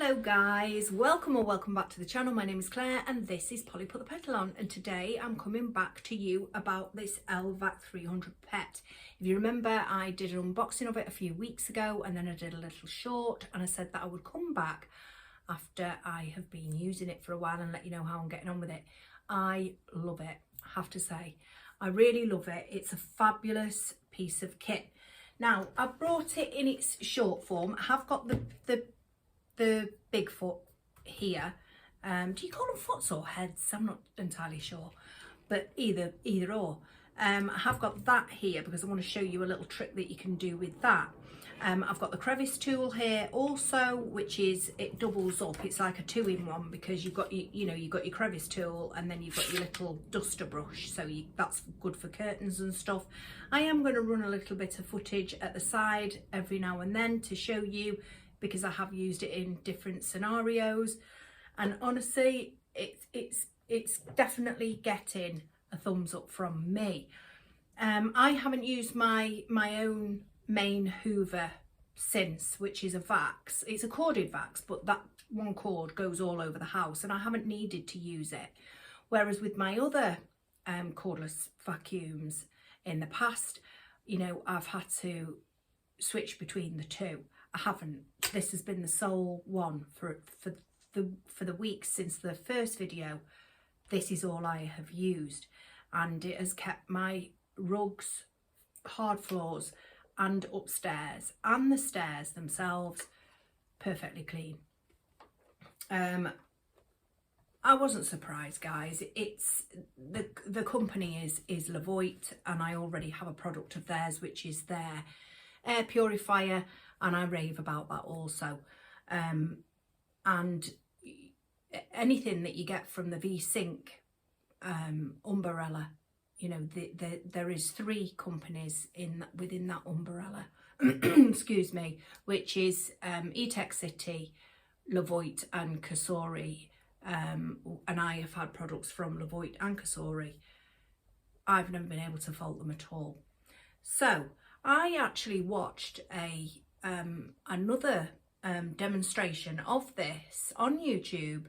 Hello guys, welcome or welcome back to the channel. My name is Claire and this is Polly Put the Petal On, and today I'm coming back to you about this Lvac300 pet. If you remember, I did an unboxing of it a few weeks ago and then I did a little short and I said that I would come back after I have been using it for a while and let you know how I'm getting on with it. I love it, I have to say. I really love it. It's a fabulous piece of kit. Now, I've brought it in its short form. I have got the Bigfoot here. Do you call them foots or heads? I'm not entirely sure, but either or. I have got that here because I want to show you a little trick that you can do with that. I've got the crevice tool here also, which is, it doubles up. It's like a two-in-one because you've got you've got your crevice tool and then you've got your little duster brush, so that's good for curtains and stuff. I am going to run a little bit of footage at the side every now and then to show you, because I have used it in different scenarios, and honestly it's definitely getting a thumbs up from me. I haven't used my own main Hoover since, which is a Vax. It's a corded Vax, but that one cord goes all over the house and I haven't needed to use it. Whereas with my other cordless vacuums in the past, I've had to switch between the two. I haven't. This has been the sole one for the weeks since the first video. This is all I have used, and it has kept my rugs, hard floors and upstairs and the stairs themselves perfectly clean. I wasn't surprised, guys. It's the company is Levoit, and I already have a product of theirs, which is their air purifier, and I rave about that also. And anything that you get from the V-Sync umbrella, there is 3 companies within that umbrella, excuse me, which is E-Tech City, Levoit and Cosori, and I have had products from Levoit and Cosori. I've never been able to fault them at all. So I actually watched another demonstration of this on YouTube,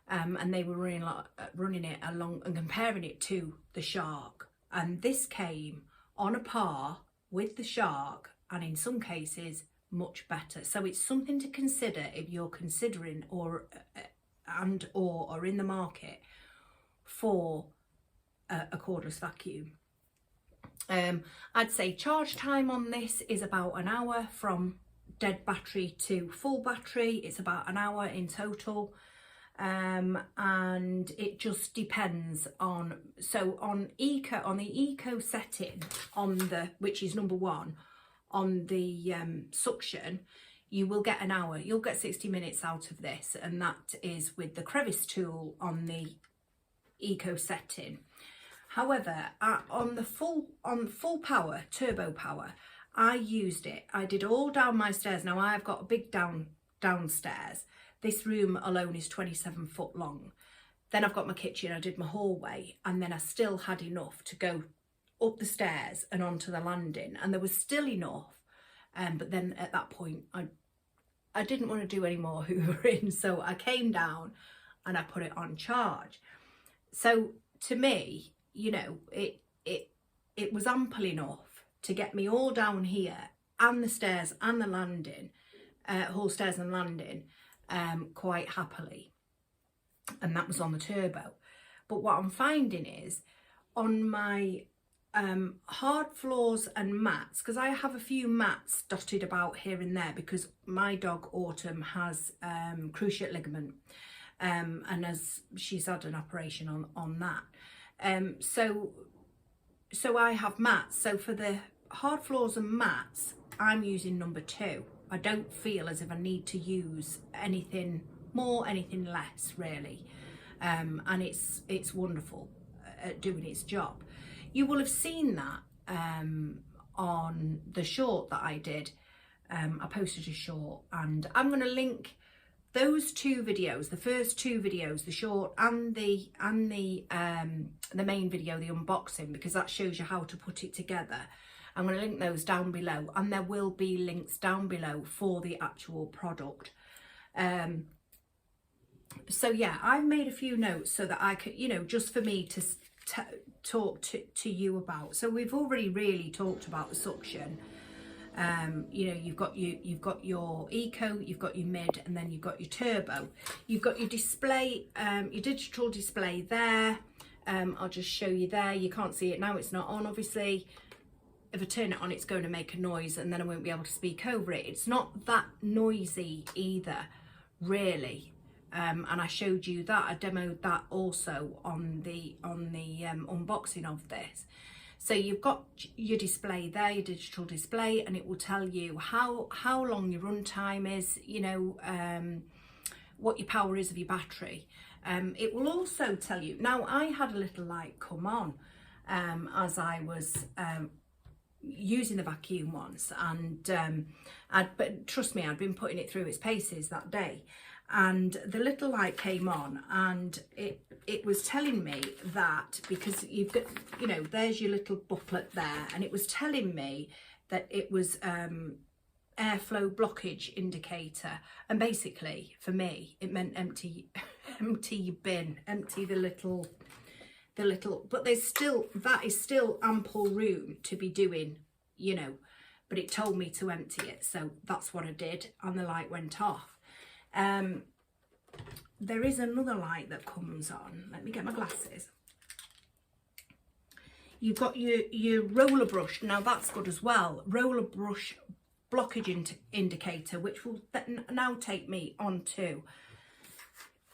and they were running it along and comparing it to the Shark, and this came on a par with the Shark, and in some cases much better. So it's something to consider if you're considering or in the market for a cordless vacuum. I'd say charge time on this is about an hour from dead battery to full battery. It's about an hour in total, and it just depends on, so on the eco setting, which is number 1 on the suction, you will get an hour. You'll get 60 minutes out of this, and that is with the crevice tool on the eco setting. However, on full power, turbo power, I used it. I did all down my stairs. Now I've got a big downstairs. This room alone is 27 foot long. Then I've got my kitchen, I did my hallway, and then I still had enough to go up the stairs and onto the landing, and there was still enough. But then at that point, I didn't want to do any more hoovering, so I came down and I put it on charge. So to me, it was ample enough to get me all down here and the stairs and the landing, whole stairs and landing, quite happily. And that was on the turbo. But what I'm finding is on my hard floors and mats, because I have a few mats dotted about here and there because my dog Autumn has cruciate ligament, and as she's had an operation on that. So I have mats. So for the hard floors and mats, I'm using number 2. I don't feel as if I need to use anything more, anything less, really. And it's wonderful at doing its job. You will have seen that on the short that I did. I posted a short, and I'm going to link those 2 videos, the first 2 videos, the short and the main video, the unboxing, because that shows you how to put it together. I'm going to link those down below, and there will be links down below for the actual product. So yeah, I've made a few notes so that I could, you know, just for me to talk to you about. So we've already really talked about the suction. You know, you've got your eco, you've got your mid, and then you've got your turbo. You've got your display, your digital display there. I'll just show you there. You can't see it now, it's not on obviously. If I turn it on, it's going to make a noise and then I won't be able to speak over it. It's not that noisy either, really. And I showed you that, I demoed that also on the unboxing of this. So you've got your display there, your digital display, and it will tell you how long your run time is, you know, what your power is of your battery. It will also tell you, now I had a little light come on as I was using the vacuum once, and but trust me, I'd been putting it through its paces that day, and the little light came on, and it was telling me that, because you've got, you know, there's your little booklet there, and it was telling me that it was airflow blockage indicator, and basically for me it meant empty your bin, empty the little, but there's still, that is still ample room to be doing, you know, but it told me to empty it, so that's what I did, and the light went off. There is another light that comes on. Let me get my glasses. You've got your roller brush. Now that's good as well. Roller brush blockage indicator, which will now take me on to.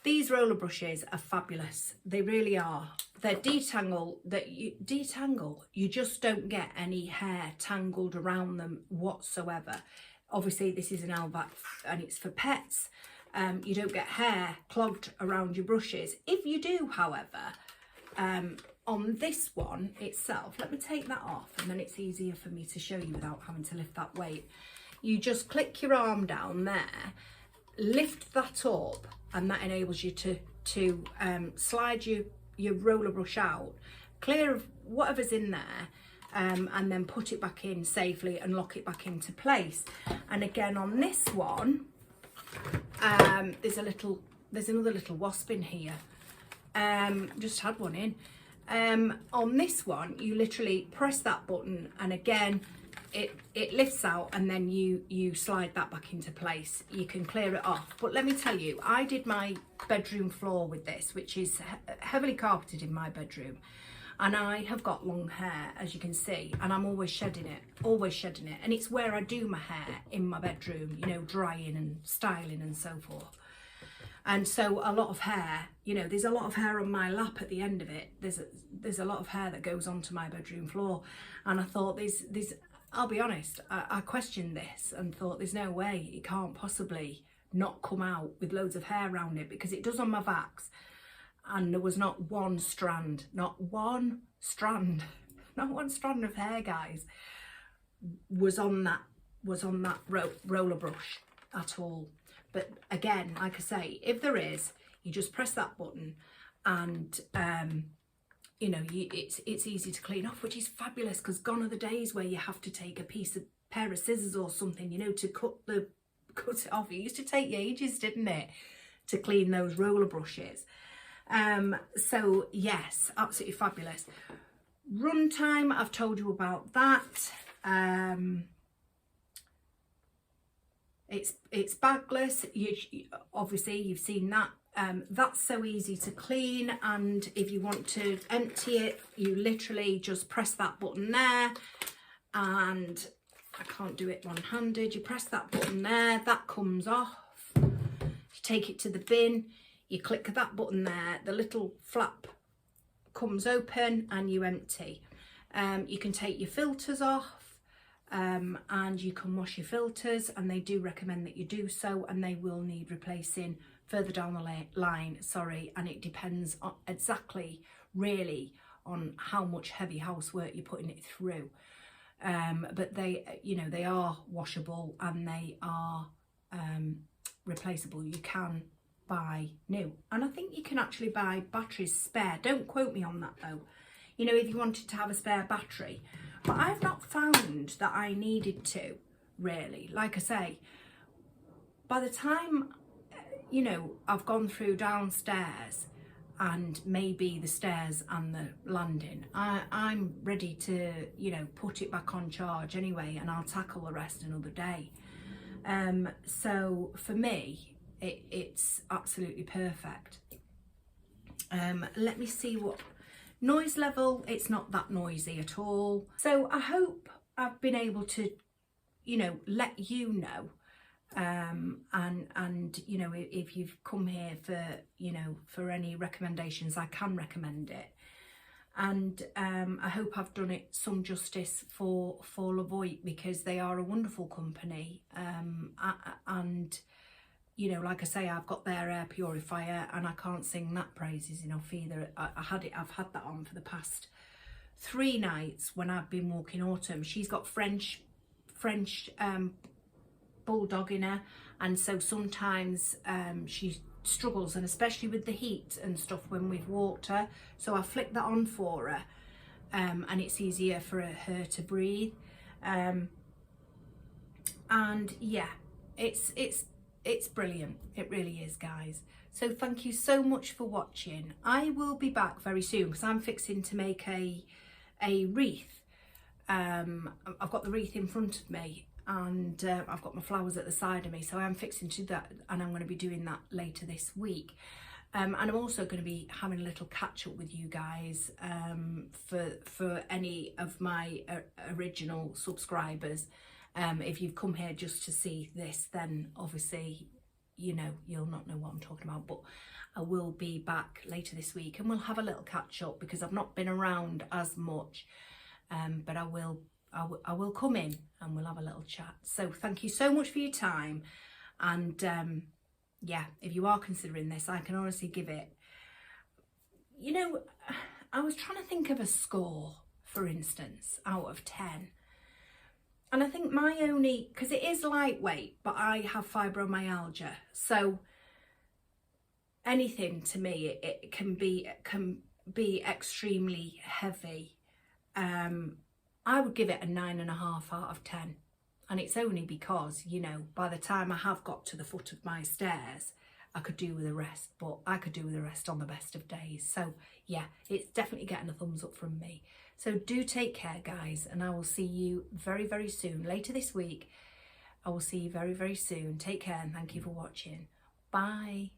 These roller brushes are fabulous. They really are. They're detangle, you just don't get any hair tangled around them whatsoever. Obviously this is an Lvac and it's for pets. You don't get hair clogged around your brushes. If you do, however, on this one itself, let me take that off and then it's easier for me to show you without having to lift that weight. You just click your arm down there, lift that up, and that enables you to slide your roller brush out, clear of whatever's in there, and then put it back in safely and lock it back into place. And again on this one, there's another little wasp in here. Just had one in. On this one, you literally press that button, and again it lifts out, and then you slide that back into place. You can clear it off. But let me tell you, I did my bedroom floor with this, which is heavily carpeted in my bedroom, and I have got long hair, as you can see, and I'm always shedding it, and it's where I do my hair in my bedroom, you know, drying and styling and so forth. And so a lot of hair, you know, there's a lot of hair on my lap at the end of it. There's a lot of hair that goes onto my bedroom floor, and I thought there's I'll be honest, I questioned this and thought there's no way it can't possibly not come out with loads of hair around it, because it does on my vacs. And there was not one strand of hair, guys, was on that roller brush at all. But again, like I say, if there is, you just press that button, and you know, it's easy to clean off, which is fabulous, because gone are the days where you have to take a pair of scissors or something, you know, to cut it off. It used to take you ages, didn't it, to clean those roller brushes. So yes, absolutely fabulous. Runtime, I've told you about that. It's bagless. Obviously you've seen that. That's so easy to clean, and if you want to empty it, you literally just press that button there, and I can't do it one-handed. You press that button there, that comes off. You take it to the bin, you click that button there, the little flap comes open, and you empty. You can take your filters off, and you can wash your filters, and they do recommend that you do so, and they will need replacing further down the line, sorry, and it depends on exactly really on how much heavy housework you're putting it through. But they, you know, they are washable, and they are replaceable. You can buy new, and I think you can actually buy batteries spare. Don't quote me on that though, you know, if you wanted to have a spare battery. But I've not found that I needed to, really. Like I say, by the time, you know, I've gone through downstairs and maybe the stairs and the landing, I'm ready to, you know, put it back on charge anyway, and I'll tackle the rest another day. So for me, it's absolutely perfect. Let me see what noise level. It's not that noisy at all. So I hope I've been able to, you know, let you know, and you know, if you've come here for, you know, for any recommendations, I can recommend it. And I hope I've done it some justice for Levoit, because they are a wonderful company, and you know, like I say, I've got their air purifier and I can't sing that praises enough either. I've had that on for the past 3 nights when I've been walking Autumn. She's got French bulldog in her, and so sometimes she struggles, and especially with the heat and stuff when we've walked her, so I flick that on for her, and it's easier for her to breathe, and yeah, it's brilliant. It really is, guys. So thank you so much for watching. I will be back very soon because I'm fixing to make a wreath. I've got the wreath in front of me, and I've got my flowers at the side of me, so I'm fixing to do that, and I'm going to be doing that later this week. And I'm also going to be having a little catch up with you guys, for any of my original subscribers. If you've come here just to see this, then obviously, you know, you'll not know what I'm talking about, but I will be back later this week and we'll have a little catch up, because I've not been around as much, but I will come in and we'll have a little chat. So thank you so much for your time, and yeah, if you are considering this, I can honestly give it, you know, I was trying to think of a score, for instance, out of 10. And I think my only, because it is lightweight, but I have fibromyalgia, so anything to me, it can be extremely heavy. I would give it a 9.5 out of 10, and it's only because, you know, by the time I have got to the foot of my stairs, I could do with the rest, but I could do with the rest on the best of days. So yeah, it's definitely getting a thumbs up from me. So do take care, guys, and I will see you very, very soon. Later this week, I will see you very, very soon. Take care, and thank you for watching. Bye.